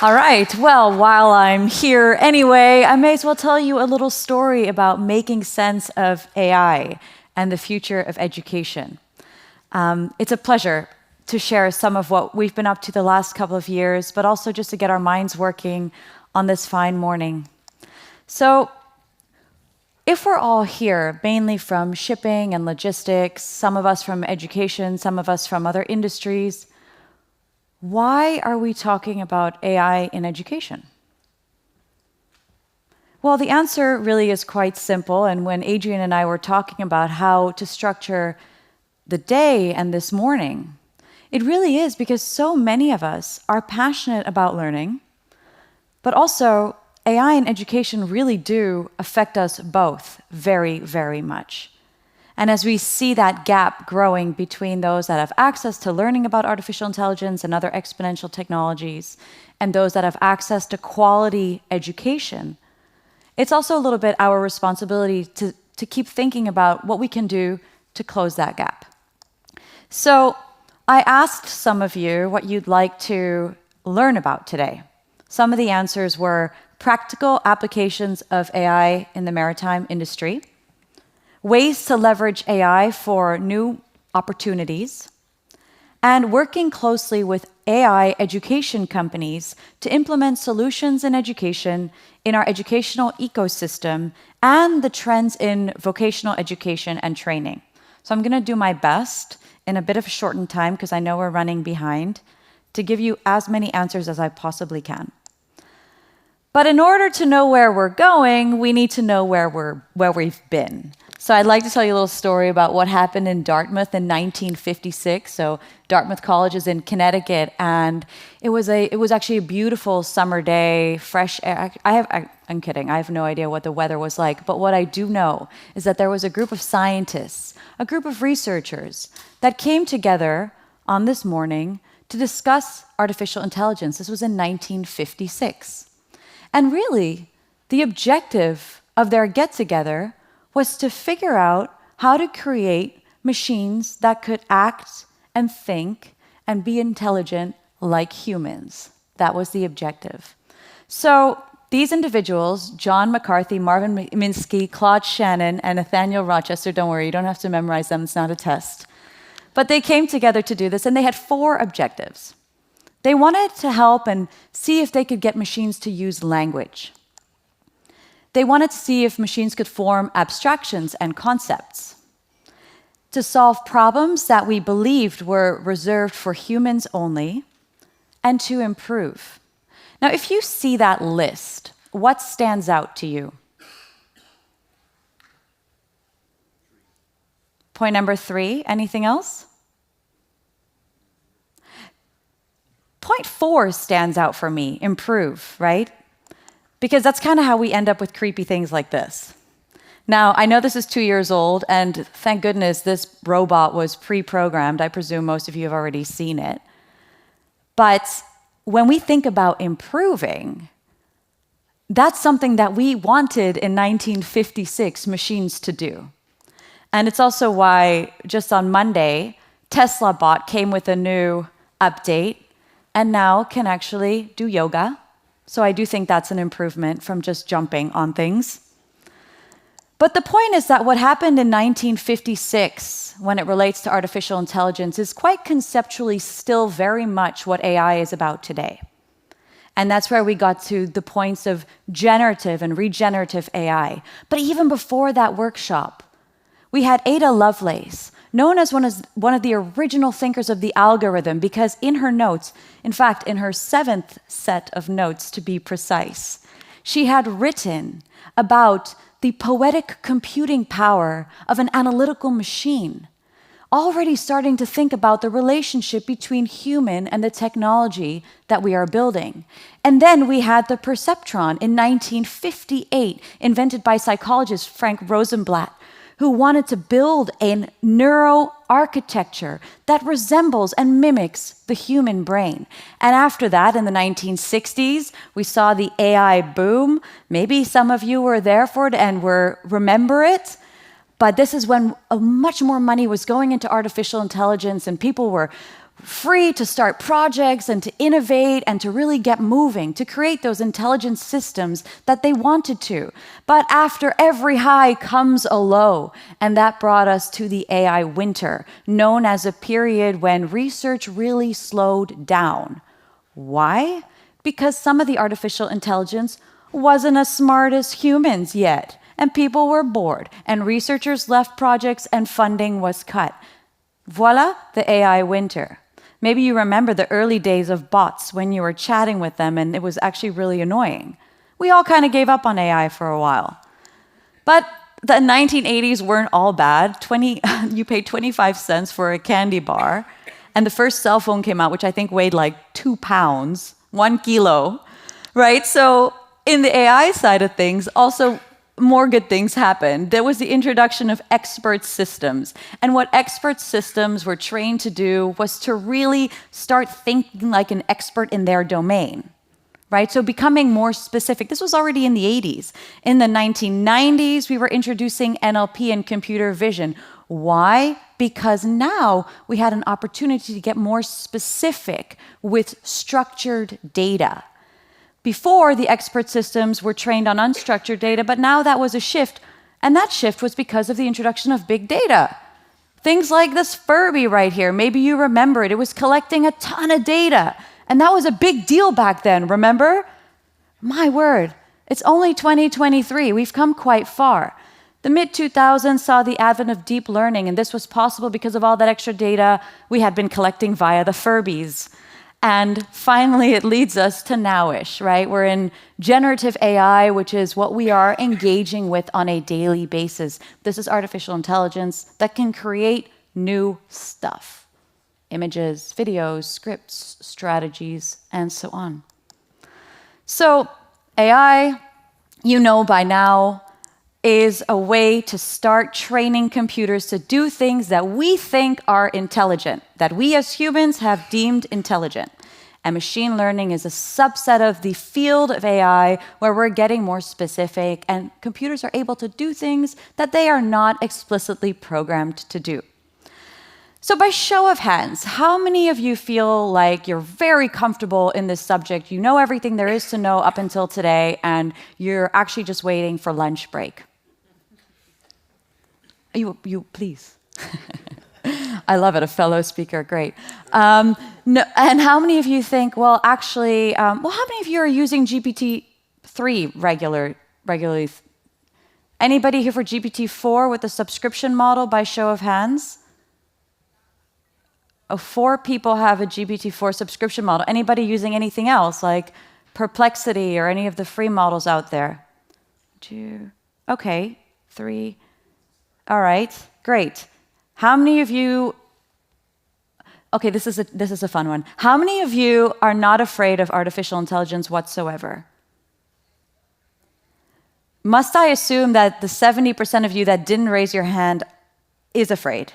All right, well, while I'm here anyway, I may as well tell you a little story about making sense of AI and the future of education. It's a pleasure to share some of what we've been up to the last couple of years, but also just to get our minds working on this fine morning. So, if we're all here, mainly from shipping and logistics, some of us from education, some of us from other industries, why are we talking about AI in education? Well, the answer really is quite simple, and when Adrian and I were talking about how to structure the day and this morning, it really is because so many of us are passionate about learning, but also AI and education really do affect us both very, very much. And as we see that gap growing between those that have access to learning about artificial intelligence and other exponential technologies and those that have access to quality education, it's also a little bit our responsibility to keep thinking about what we can do to close that gap. So I asked some of you what you'd like to learn about today. Some of the answers were practical applications of AI in the maritime industry, ways to leverage AI for new opportunities, and working closely with AI education companies to implement solutions in education in our educational ecosystem and the trends in vocational education and training. So I'm going to do my best in a bit of a shortened time, because I know we're running behind, to give you as many answers as I possibly can. But in order to know where we're going, we need to know where we've been. So I'd like to tell you a little story about what happened in Dartmouth in 1956. So Dartmouth College is in Connecticut, and it was actually a beautiful summer day, fresh air. I'm kidding. I have no idea what the weather was like. But what I do know is that there was a group of scientists, a group of researchers that came together on this morning to discuss artificial intelligence. This was in 1956. And really, the objective of their get-together was to figure out how to create machines that could act and think and be intelligent like humans. That was the objective. So these individuals, John McCarthy, Marvin Minsky, Claude Shannon, and Nathaniel Rochester, don't worry, you don't have to memorize them, it's not a test. But they came together to do this, and they had 4 objectives. They wanted to help and see if they could get machines to use language. They wanted to see if machines could form abstractions and concepts, to solve problems that we believed were reserved for humans only, and to improve. Now, if you see that list, what stands out to you? Point number 3, anything else? Point 4 stands out for me, improve, right? Because that's kind of how we end up with creepy things like this. Now, I know this is 2 years old, and thank goodness this robot was pre-programmed. I presume most of you have already seen it. But when we think about improving, that's something that we wanted in 1956 machines to do. And it's also why just on Monday, Tesla Bot came with a new update and now can actually do yoga. So I do think that's an improvement from just jumping on things. But the point is that what happened in 1956 when it relates to artificial intelligence is quite conceptually still very much what AI is about today. And that's where we got to the points of generative and regenerative AI. But even before that workshop, we had Ada Lovelace, known as one of the original thinkers of the algorithm, because in her notes, in fact, in her 7th set of notes to be precise, she had written about the poetic computing power of an analytical machine, already starting to think about the relationship between human and the technology that we are building. And then we had the perceptron in 1958, invented by psychologist Frank Rosenblatt, who wanted to build a neuroarchitecture that resembles and mimics the human brain. And after that, in the 1960s, we saw the AI boom. Maybe some of you were there for it and remember it. But this is when much more money was going into artificial intelligence, and people were free to start projects and to innovate and to really get moving, to create those intelligent systems that they wanted to. But after every high comes a low, and that brought us to the AI winter, known as a period when research really slowed down. Why? Because some of the artificial intelligence wasn't as smart as humans yet, and people were bored, and researchers left projects and funding was cut. Voila, the AI winter. Maybe you remember the early days of bots when you were chatting with them and it was actually really annoying. We all kind of gave up on AI for a while. But the 1980s weren't all bad. You paid 25 cents for a candy bar, and the first cell phone came out, which I think weighed like 2 pounds, 1 kilo, right? So in the AI side of things, also more good things happened. There was the introduction of expert systems. And what expert systems were trained to do was to really start thinking like an expert in their domain, right? So becoming more specific. This was already in the 80s. In the 1990s, we were introducing NLP and computer vision. Why? Because now we had an opportunity to get more specific with structured data. Before, the expert systems were trained on unstructured data, but now that was a shift. And that shift was because of the introduction of big data. Things like this Furby right here, maybe you remember it. It was collecting a ton of data. And that was a big deal back then, remember? My word, it's only 2023. We've come quite far. The mid-2000s saw the advent of deep learning, and this was possible because of all that extra data we had been collecting via the Furbies. And finally, it leads us to nowish, right? We're in generative AI, which is what we are engaging with on a daily basis. This is artificial intelligence that can create new stuff. Images, videos, scripts, strategies, and so on. So AI, you know by now, is a way to start training computers to do things that we think are intelligent, that we as humans have deemed intelligent. And machine learning is a subset of the field of AI where we're getting more specific and computers are able to do things that they are not explicitly programmed to do. So by show of hands, how many of you feel like you're very comfortable in this subject, you know everything there is to know up until today, and you're actually just waiting for lunch break? You please. I love it, a fellow speaker, great. No, and how many of you think, well, actually, how many of you are using GPT-3 regularly? Anybody here for GPT-4 with the subscription model by show of hands? Oh, 4 people have a GPT-4 subscription model. Anybody using anything else, like Perplexity or any of the free models out there? 2, okay, 3. All right, great. How many of you, okay, this is a fun one. How many of you are not afraid of artificial intelligence whatsoever? Must I assume that the 70% of you that didn't raise your hand is afraid?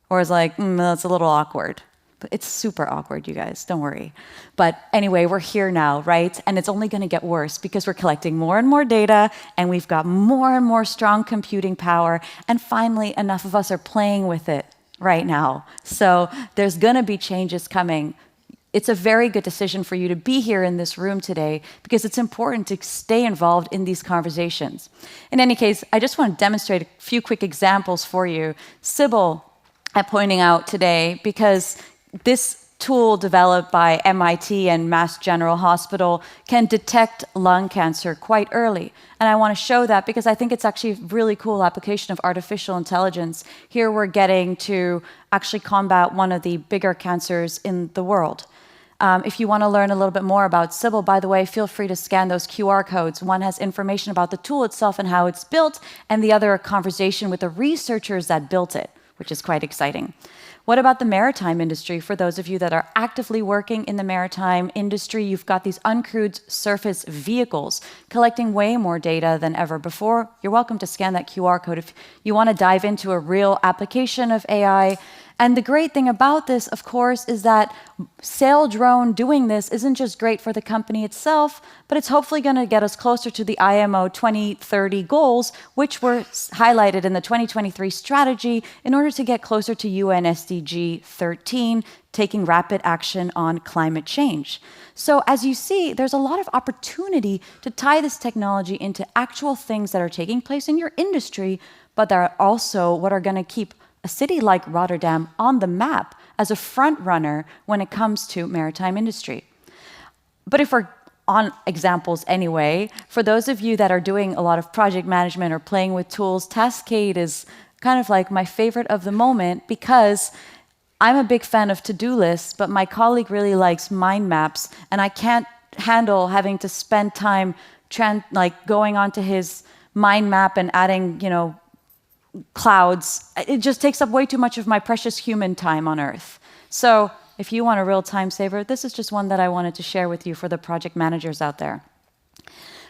Or is like, that's a little awkward. But it's super awkward, you guys, don't worry. But anyway, we're here now, right? And it's only gonna get worse because we're collecting more and more data and we've got more and more strong computing power. And finally, enough of us are playing with it right now. So there's gonna be changes coming. It's a very good decision for you to be here in this room today because it's important to stay involved in these conversations. In any case, I just want to demonstrate a few quick examples for you. Sybil, I'm pointing out today because this tool developed by MIT and Mass General Hospital can detect lung cancer quite early. And I want to show that because I think it's actually a really cool application of artificial intelligence. Here we're getting to actually combat one of the bigger cancers in the world. If you want to learn a little bit more about Sybil, by the way, feel free to scan those QR codes. One has information about the tool itself and how it's built, and the other a conversation with the researchers that built it, which is quite exciting. What about the maritime industry? For those of you that are actively working in the maritime industry, you've got these uncrewed surface vehicles collecting way more data than ever before. You're welcome to scan that QR code if you want to dive into a real application of AI. And the great thing about this, of course, is that Sail Drone doing this isn't just great for the company itself, but it's hopefully going to get us closer to the IMO 2030 goals, which were highlighted in the 2023 strategy in order to get closer to UN SDG 13, taking rapid action on climate change. So as you see, there's a lot of opportunity to tie this technology into actual things that are taking place in your industry, but that are also what are going to keep a city like Rotterdam on the map as a front runner when it comes to maritime industry. But if we're on examples anyway, for those of you that are doing a lot of project management or playing with tools, Tascade is kind of like my favorite of the moment because I'm a big fan of to-do lists, but my colleague really likes mind maps, and I can't handle having to spend time going onto his mind map and adding, clouds. It just takes up way too much of my precious human time on Earth. So if you want a real time saver, this is just one that I wanted to share with you for the project managers out there.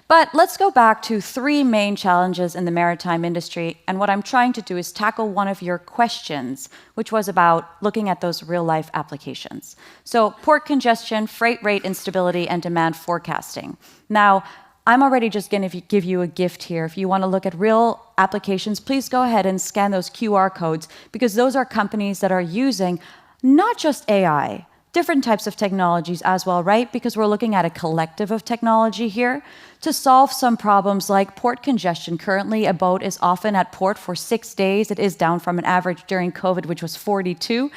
But let's go back to 3 main challenges in the maritime industry, and what I'm trying to do is tackle one of your questions, which was about looking at those real-life applications. So port congestion, freight rate instability, and demand forecasting. Now, I'm already just going to give you a gift here. If you want to look at real applications, please go ahead and scan those QR codes, because those are companies that are using not just AI, different types of technologies as well, right? Because we're looking at a collective of technology here to solve some problems like port congestion. Currently, a boat is often at port for 6 days. It is down from an average during COVID, which was 42,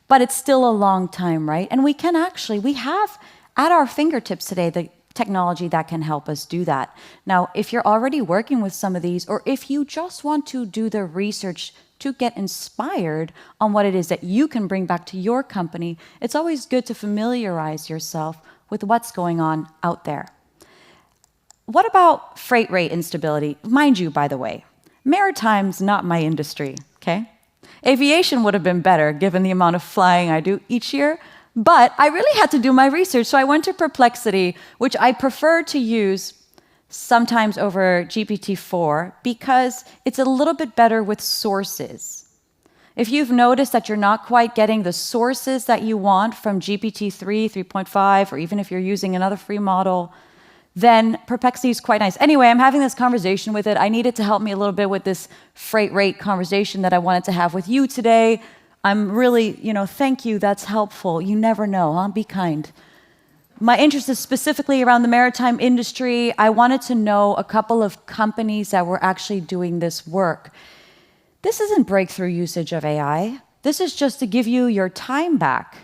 but it's still a long time, right? And we have at our fingertips today the technology that can help us do that. Now, if you're already working with some of these, or if you just want to do the research to get inspired on what it is that you can bring back to your company, it's always good to familiarize yourself with what's going on out there. What about freight rate instability? Mind you, by the way, maritime's not my industry, okay? Aviation would have been better given the amount of flying I do each year, but I really had to do my research, so I went to Perplexity, which I prefer to use sometimes over GPT-4 because it's a little bit better with sources. If you've noticed that you're not quite getting the sources that you want from GPT-3, 3.5, or even if you're using another free model, then Perplexity is quite nice. Anyway, I'm having this conversation with it. I need it to help me a little bit with this freight rate conversation that I wanted to have with you today. I'm really, thank you, that's helpful. You never know, huh? Be kind. My interest is specifically around the maritime industry. I wanted to know a couple of companies that were actually doing this work. This isn't breakthrough usage of AI. This is just to give you your time back.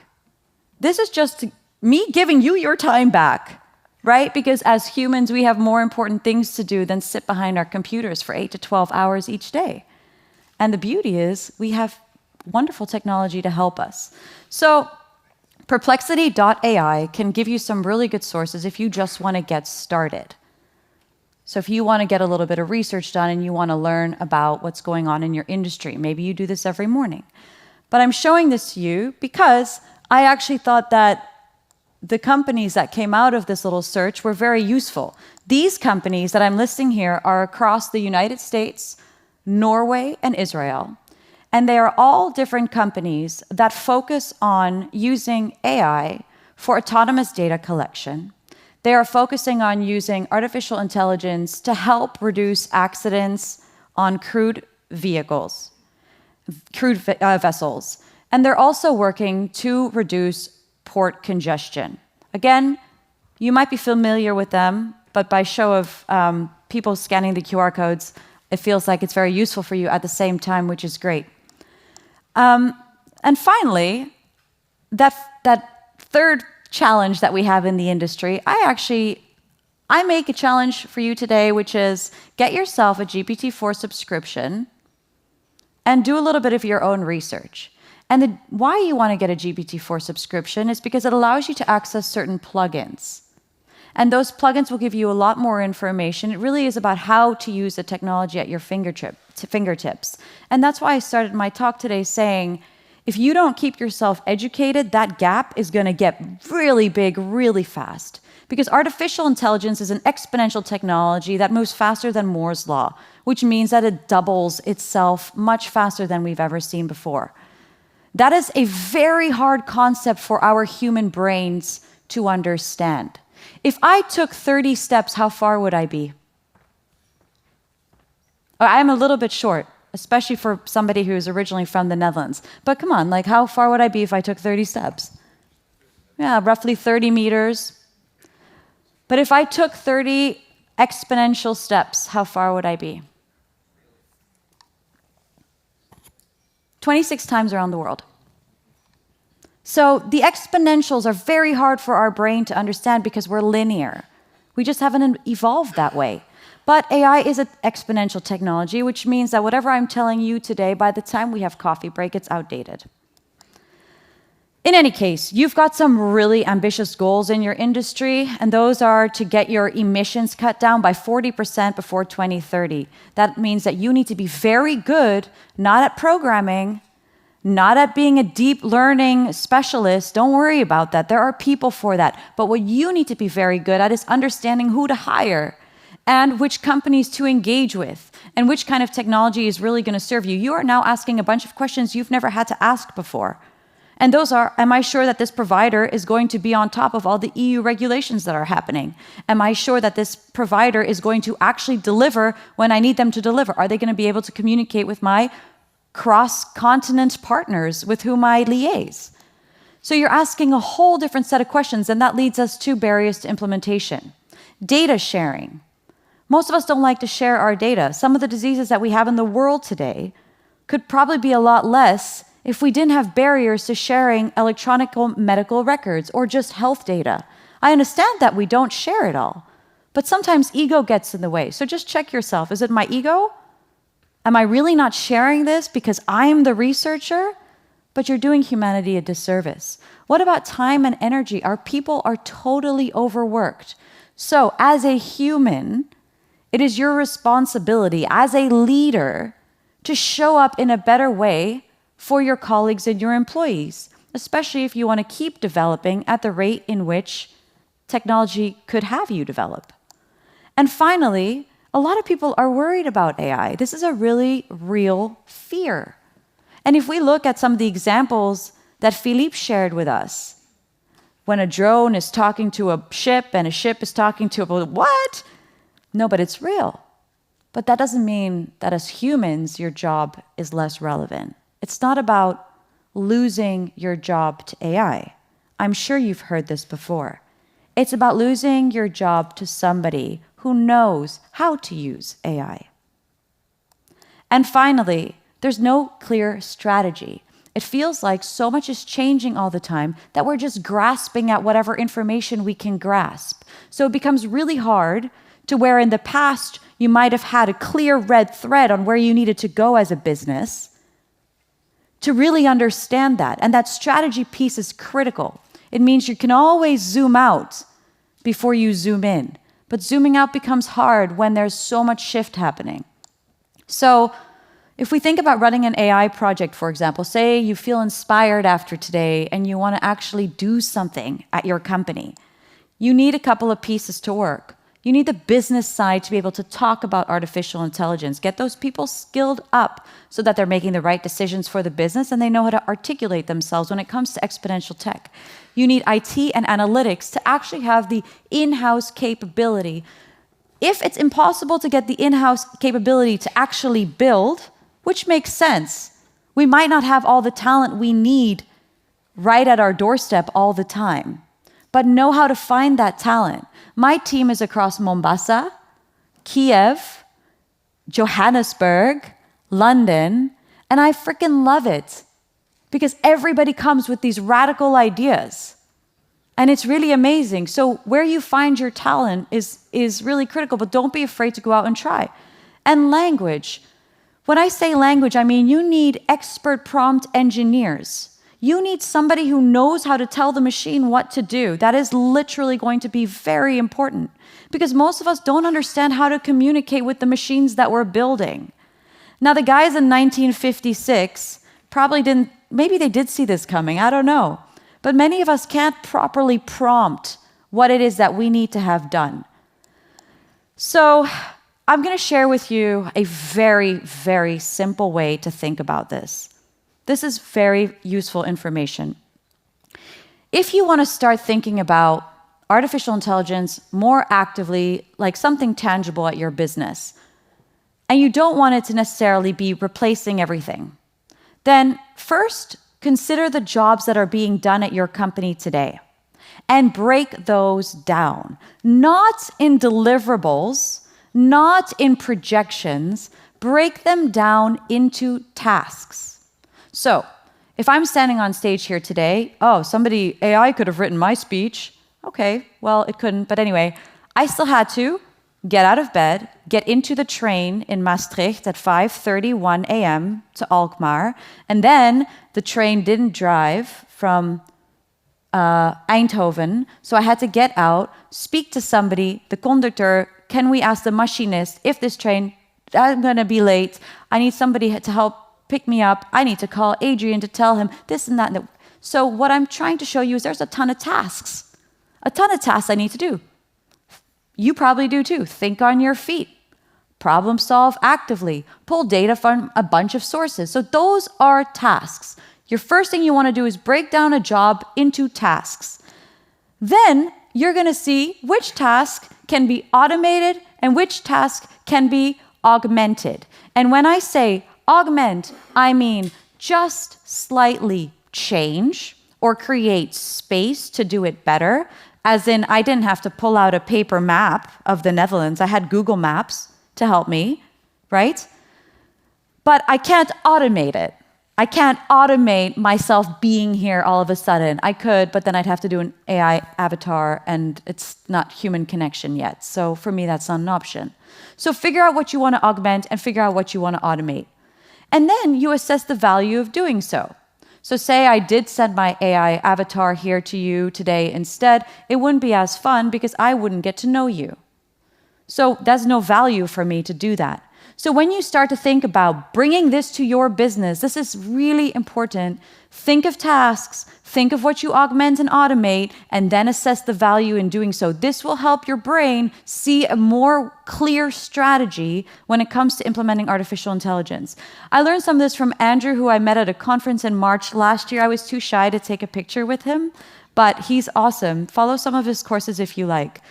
This is just me giving you your time back, right? Because as humans, we have more important things to do than sit behind our computers for 8 to 12 hours each day. And the beauty is we have wonderful technology to help us. So Perplexity.ai can give you some really good sources if you just want to get started. So if you want to get a little bit of research done and you want to learn about what's going on in your industry, maybe you do this every morning. But I'm showing this to you because I actually thought that the companies that came out of this little search were very useful. These companies that I'm listing here are across the United States, Norway, and Israel. And they are all different companies that focus on using AI for autonomous data collection. They are focusing on using artificial intelligence to help reduce accidents on crewed vessels. And they're also working to reduce port congestion. Again, you might be familiar with them, but by show of people scanning the QR codes, it feels like it's very useful for you at the same time, which is great. And finally, that third challenge that we have in the industry, I make a challenge for you today, which is get yourself a GPT-4 subscription and do a little bit of your own research. And why you want to get a GPT-4 subscription is because it allows you to access certain plugins. And those plugins will give you a lot more information. It really is about how to use the technology at your fingertips. And that's why I started my talk today saying, if you don't keep yourself educated, that gap is going to get really big really fast. Because artificial intelligence is an exponential technology that moves faster than Moore's law, which means that it doubles itself much faster than we've ever seen before. That is a very hard concept for our human brains to understand. If I took 30 steps, how far would I be? I'm a little bit short, especially for somebody who's originally from the Netherlands. But come on, like how far would I be if I took 30 steps? Yeah, roughly 30 meters. But if I took 30 exponential steps, how far would I be? 26 times around the world. So the exponentials are very hard for our brain to understand because we're linear. We just haven't evolved that way. But AI is an exponential technology, which means that whatever I'm telling you today, by the time we have coffee break, it's outdated. In any case, you've got some really ambitious goals in your industry, and those are to get your emissions cut down by 40% before 2030. That means that you need to be very good, not at programming, not at being a deep learning specialist. Don't worry about that. There are people for that. But what you need to be very good at is understanding who to hire and which companies to engage with and which kind of technology is really going to serve you. You are now asking a bunch of questions you've never had to ask before. And those are, am I sure that this provider is going to be on top of all the EU regulations that are happening? Am I sure that this provider is going to actually deliver when I need them to deliver? Are they going to be able to communicate with my cross-continent partners with whom I liaise? So you're asking a whole different set of questions, and that leads us to barriers to implementation. Data sharing. Most of us don't like to share our data. Some of the diseases that we have in the world today could probably be a lot less if we didn't have barriers to sharing electronic medical records or just health data. I understand that we don't share it all, but sometimes ego gets in the way. So just check yourself. Is it my ego? Am I really not sharing this because I'm the researcher? But you're doing humanity a disservice. What about time and energy? Our people are totally overworked. So as a human, it is your responsibility as a leader to show up in a better way for your colleagues and your employees, especially if you want to keep developing at the rate in which technology could have you develop. And finally, a lot of people are worried about AI. This is a really real fear. And if we look at some of the examples that Philippe shared with us, when a drone is talking to a ship and a ship is talking to a what? No, but it's real. But that doesn't mean that as humans, your job is less relevant. It's not about losing your job to AI. I'm sure you've heard this before. It's about losing your job to somebody who knows how to use AI. And finally, there's no clear strategy. It feels like so much is changing all the time that we're just grasping at whatever information we can grasp. So it becomes really hard to where in the past you might have had a clear red thread on where you needed to go as a business, to really understand that. And that strategy piece is critical. It means you can always zoom out before you zoom in. But zooming out becomes hard when there's so much shift happening. So if we think about running an AI project, for example, say you feel inspired after today and you want to actually do something at your company, you need a couple of pieces to work. You need the business side to be able to talk about artificial intelligence, get those people skilled up so that they're making the right decisions for the business and they know how to articulate themselves when it comes to exponential tech. You need IT and analytics to actually have the in-house capability. If it's impossible to get the in-house capability to actually build, which makes sense, we might not have all the talent we need right at our doorstep all the time, but know how to find that talent. My team is across Mombasa, Kiev, Johannesburg, London, and I freaking love it because everybody comes with these radical ideas. And it's really amazing. So where you find your talent is really critical, but don't be afraid to go out and try. And language. When I say language, I mean you need expert prompt engineers. You need somebody who knows how to tell the machine what to do. That is literally going to be very important because most of us don't understand how to communicate with the machines that we're building. Now, the guys in 1956 probably didn't, maybe they did see this coming, I don't know. But many of us can't properly prompt what it is that we need to have done. So I'm going to share with you a very, very simple way to think about this. This is very useful information. If you want to start thinking about artificial intelligence more actively, like something tangible at your business, and you don't want it to necessarily be replacing everything, then first consider the jobs that are being done at your company today and break those down, not in deliverables, not in projections, break them down into tasks. So, if I'm standing on stage here today, oh, AI could have written my speech. Okay, well, it couldn't, but anyway, I still had to get out of bed, get into the train in Maastricht at 5:31 a.m. to Alkmaar, and then the train didn't drive from Eindhoven, so I had to get out, speak to somebody, the conductor, can we ask the machinist if this train, I'm gonna be late, I need somebody to help pick me up, I need to call Adrian to tell him this and that. So what I'm trying to show you is there's a ton of tasks I need to do. You probably do too. Think on your feet. Problem solve actively. Pull data from a bunch of sources. So those are tasks. Your first thing you want to do is break down a job into tasks. Then you're going to see which task can be automated and which task can be augmented. And when I say augment, I mean just slightly change or create space to do it better. As in, I didn't have to pull out a paper map of the Netherlands. I had Google Maps to help me, right? But I can't automate it. I can't automate myself being here all of a sudden. I could, but then I'd have to do an AI avatar, and it's not human connection yet. So for me, that's not an option. So figure out what you want to augment and figure out what you want to automate. And then you assess the value of doing so. So say I did send my AI avatar here to you today instead, it wouldn't be as fun because I wouldn't get to know you. So there's no value for me to do that. So when you start to think about bringing this to your business, this is really important. Think of tasks, think of what you augment and automate, and then assess the value in doing so. This will help your brain see a more clear strategy when it comes to implementing artificial intelligence. I learned some of this from Andrew, who I met at a conference in March last year. I was too shy to take a picture with him, but he's awesome. Follow some of his courses if you like.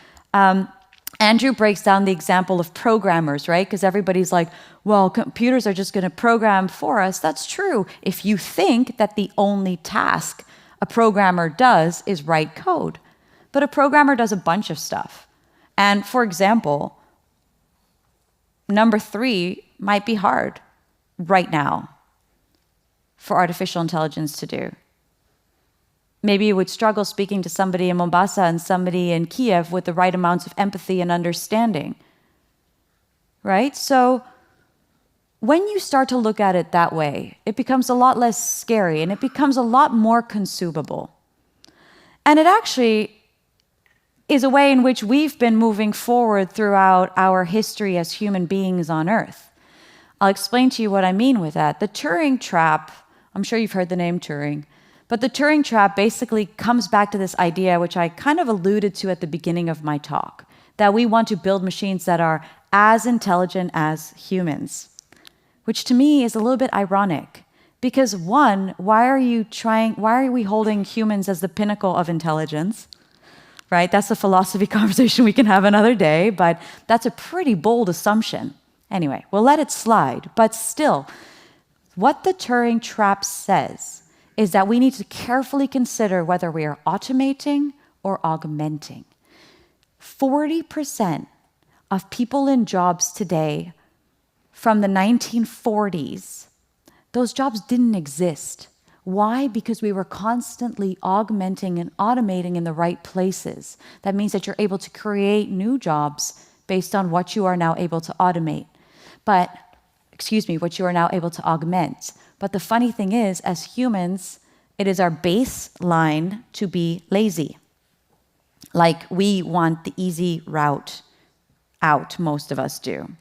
Andrew breaks down the example of programmers, right? Because everybody's like, well, computers are just going to program for us. That's true. If you think that the only task a programmer does is write code. But a programmer does a bunch of stuff. And for example, number 3 might be hard right now for artificial intelligence to do. Maybe you would struggle speaking to somebody in Mombasa and somebody in Kiev with the right amounts of empathy and understanding, right? So when you start to look at it that way, it becomes a lot less scary and it becomes a lot more consumable. And it actually is a way in which we've been moving forward throughout our history as human beings on Earth. I'll explain to you what I mean with that. The Turing trap, I'm sure you've heard the name Turing, but the Turing trap basically comes back to this idea, which I kind of alluded to at the beginning of my talk, that we want to build machines that are as intelligent as humans, which to me is a little bit ironic. Because one, why are we holding humans as the pinnacle of intelligence? Right? That's a philosophy conversation we can have another day, but that's a pretty bold assumption. Anyway, we'll let it slide. But still, what the Turing trap says is that we need to carefully consider whether we are automating or augmenting. 40% of people in jobs today from the 1940s, those jobs didn't exist. Why? Because we were constantly augmenting and automating in the right places. That means that you're able to create new jobs based on what you are now able to automate. What you are now able to augment. But the funny thing is, as humans, it is our baseline to be lazy. Like we want the easy route out, most of us do.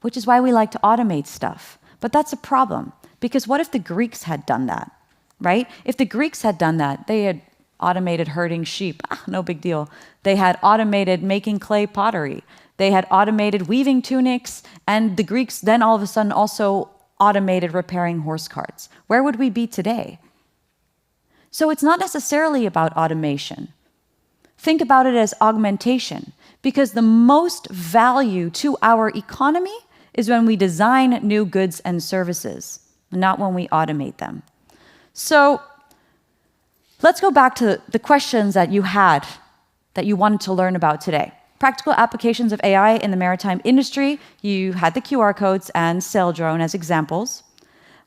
Which is why we like to automate stuff. But that's a problem, because what if the Greeks had done that, right? If the Greeks had done that, they had automated herding sheep, no big deal. They had automated making clay pottery. They had automated weaving tunics, and the Greeks then all of a sudden also automated repairing horse carts? Where would we be today? So it's not necessarily about automation. Think about it as augmentation, because the most value to our economy is when we design new goods and services, not when we automate them. So let's go back to the questions that you had, that you wanted to learn about today. Practical applications of AI in the maritime industry. You had the QR codes and Sail Drone as examples.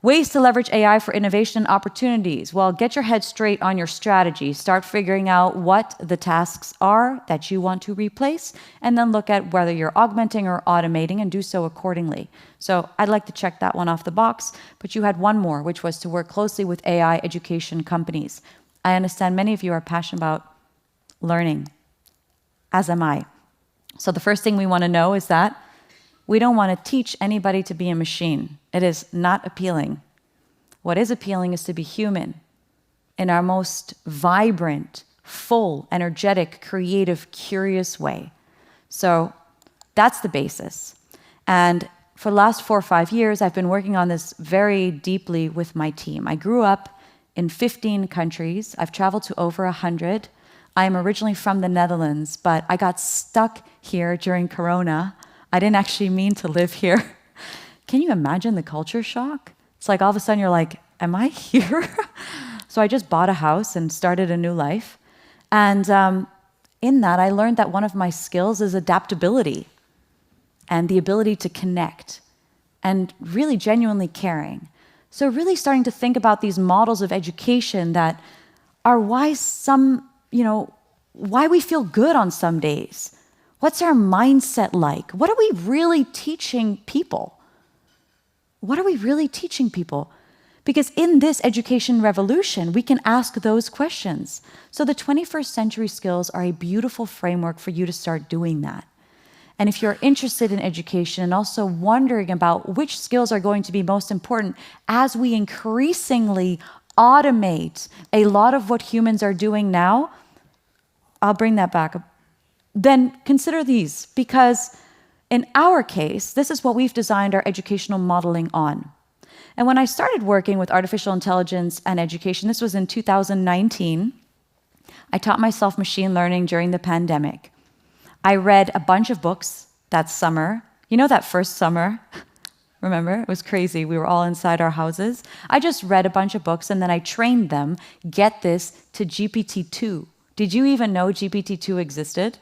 Ways to leverage AI for innovation and opportunities. Well, get your head straight on your strategy. Start figuring out what the tasks are that you want to replace, and then look at whether you're augmenting or automating and do so accordingly. So I'd like to check that one off the box, but you had one more, which was to work closely with AI education companies. I understand many of you are passionate about learning, as am I. So the first thing we want to know is that we don't want to teach anybody to be a machine. It is not appealing. What is appealing is to be human in our most vibrant, full, energetic, creative, curious way. So that's the basis. And for the last 4 or 5 years, I've been working on this very deeply with my team. I grew up in 15 countries. I've traveled to over 100. I am originally from the Netherlands, but I got stuck here during Corona. I didn't actually mean to live here. Can you imagine the culture shock? It's like all of a sudden you're like, am I here? So I just bought a house and started a new life. And in that, I learned that one of my skills is adaptability and the ability to connect and really genuinely caring. So really starting to think about these models of education that are why why we feel good on some days. What's our mindset like? What are we really teaching people? What are we really teaching people? Because in this education revolution, we can ask those questions. So the 21st century skills are a beautiful framework for you to start doing that. And if you're interested in education and also wondering about which skills are going to be most important as we increasingly automate a lot of what humans are doing now, I'll bring that back up. Then consider these, because in our case, this is what we've designed our educational modeling on. And when I started working with artificial intelligence and education, this was in 2019, I taught myself machine learning during the pandemic. I read a bunch of books that summer. You know that first summer? Remember? It was crazy. We were all inside our houses. I just read a bunch of books and then I trained them, get this, to GPT-2. Did you even know GPT-2 existed?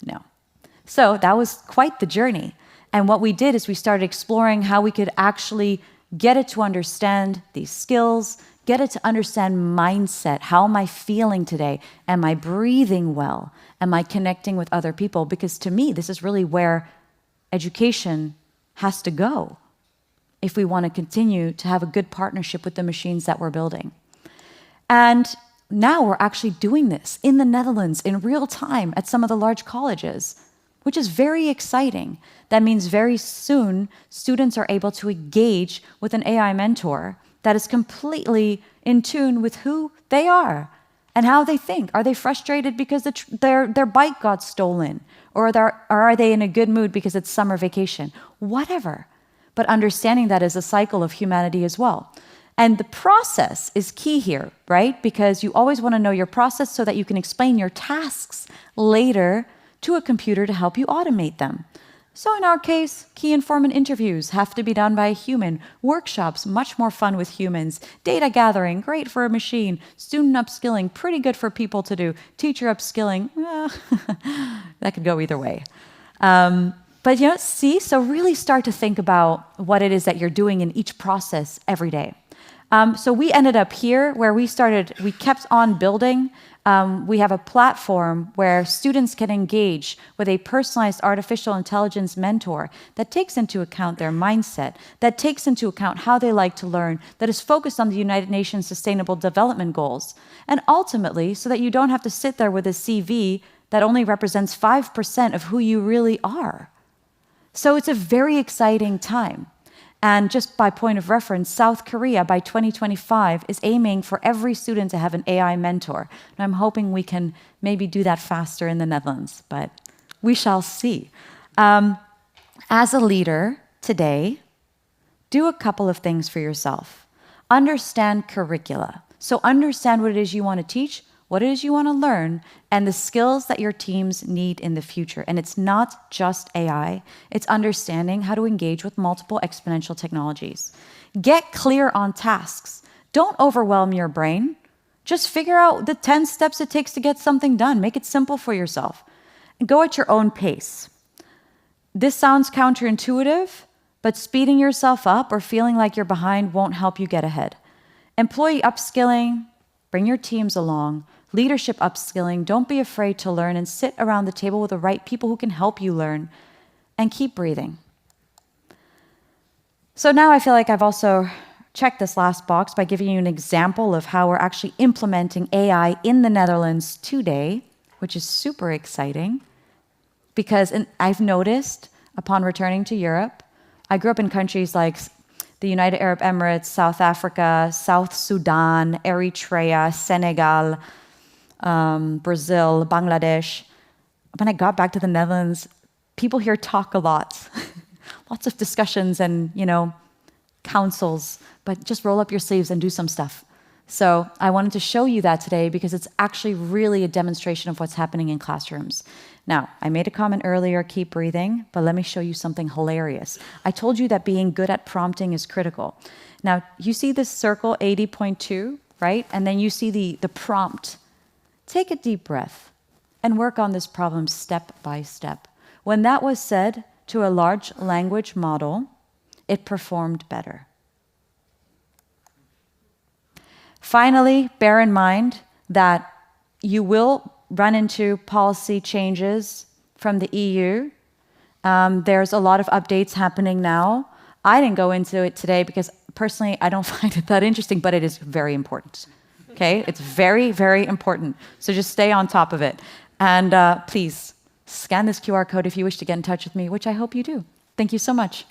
No. So that was quite the journey. And what we did is we started exploring how we could actually get it to understand these skills, get it to understand mindset. How am I feeling today? Am I breathing well? Am I connecting with other people? Because to me, this is really where education has to go if we want to continue to have a good partnership with the machines that we're building. And now we're actually doing this in the Netherlands in real time at some of the large colleges, which is very exciting. That means very soon students are able to engage with an AI mentor that is completely in tune with who they are and how they think. Are they frustrated because their bike got stolen? Or are they in a good mood because it's summer vacation? Whatever. But understanding that is a cycle of humanity as well. And the process is key here, right? Because you always want to know your process so that you can explain your tasks later to a computer to help you automate them. So in our case, key informant interviews have to be done by a human. Workshops, much more fun with humans. Data gathering, great for a machine. Student upskilling, pretty good for people to do. Teacher upskilling, that could go either way. But so really start to think about what it is that you're doing in each process every day. So we ended up here where we kept on building. We have a platform where students can engage with a personalized artificial intelligence mentor that takes into account their mindset, that takes into account how they like to learn, that is focused on the United Nations Sustainable Development Goals. And ultimately, so that you don't have to sit there with a CV that only represents 5% of who you really are. So it's a very exciting time. And just by point of reference, South Korea by 2025 is aiming for every student to have an AI mentor. And I'm hoping we can maybe do that faster in the Netherlands, but we shall see. As a leader today, do a couple of things for yourself. Understand curricula. So understand what it is you want to teach, what it is you want to learn, and the skills that your teams need in the future. And it's not just AI, it's understanding how to engage with multiple exponential technologies. Get clear on tasks. Don't overwhelm your brain. Just figure out the 10 steps it takes to get something done. Make it simple for yourself. And go at your own pace. This sounds counterintuitive, but speeding yourself up or feeling like you're behind won't help you get ahead. Employee upskilling, bring your teams along. Leadership upskilling, don't be afraid to learn and sit around the table with the right people who can help you learn. And keep breathing. So now I feel like I've also checked this last box by giving you an example of how we're actually implementing AI in the Netherlands today, which is super exciting. Because I've noticed, upon returning to Europe, I grew up in countries like the United Arab Emirates, South Africa, South Sudan, Eritrea, Senegal, Brazil, Bangladesh. When I got back to the Netherlands, people here talk a lot. Lots of discussions and, councils, but just roll up your sleeves and do some stuff. So I wanted to show you that today because it's actually really a demonstration of what's happening in classrooms. Now, I made a comment earlier, keep breathing, but let me show you something hilarious. I told you that being good at prompting is critical. Now, you see this circle 80.2, right? And then you see the prompt. Take a deep breath and work on this problem step by step. When that was said to a large language model, it performed better. Finally, bear in mind that you will run into policy changes from the EU. There's a lot of updates happening now. I didn't go into it today because personally I don't find it that interesting, but it is very important. Okay, it's very, very important. So just stay on top of it. And please scan this QR code if you wish to get in touch with me, which I hope you do. Thank you so much.